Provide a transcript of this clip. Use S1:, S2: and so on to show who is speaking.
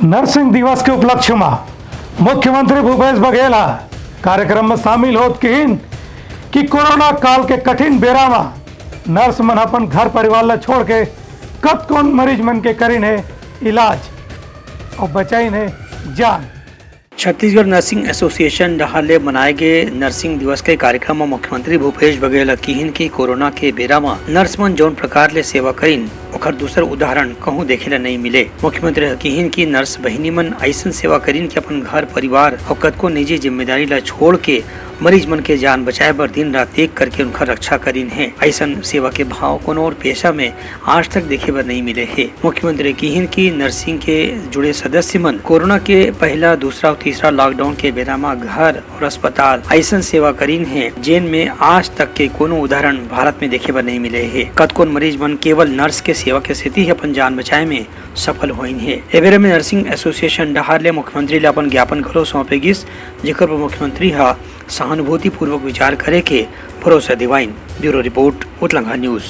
S1: Nursing दिवस के उपलक्ष्य में मुख्यमंत्री भूपेश बघेल कार्यक्रम में शामिल होत कहिन कि कोरोना काल के कठिन बेरा में नर्स मन अपन घर परिवार ला छोड़ के कत कौन मरीज मन के करीन है इलाज और बचाइन है जान।
S2: छत्तीसगढ़ नर्सिंग एसोसिएशन डहाले मनाए गए नर्सिंग दिवस के कार्यक्रम में मुख्यमंत्री भूपेश बघेल कहिन कि कोरोना के बेरा में नर्स मन जौन प्रकार ले सेवा करीन ओकर दूसर उदाहरण कहूँ देखे ला नहीं मिले। मुख्यमंत्री कहिन कि नर्स बहिनी मन ऐसन सेवा करीन कि अपन घर परिवार और कतको निजी जिम्मेदारी ला छोड़ के मरीज मन के जान बचाए बर दिन रात एक करके उनका रक्षा करीन है। ऐसन सेवा के भाव कोनो और पेशा में आज तक देखे बर नहीं मिले है। मुख्यमंत्री कहिन कि नर्सिंग के जुड़े सदस्य मन कोरोना के पहला दूसरा और तीसरा लॉकडाउन के बेरा में घर और अस्पताल ऐसन सेवा करीन है जेन में आज तक के कोनो उदाहरण भारत में देखे बर नहीं मिले है। कतकोन मरीज मन केवल नर्स के सेवा के सेती ही अपन जान बचाए में सफल होइन है। एवेरे में नर्सिंग एसोसिएशन डहार ले मुख्यमंत्री ले अपन ज्ञापन घलो सौंपे गिस जेकर पर मुख्यमंत्री हा सहानुभूति पूर्वक विचार करे के भरोसा दिवाइन। ब्यूरो रिपोर्ट उतलंघा न्यूज।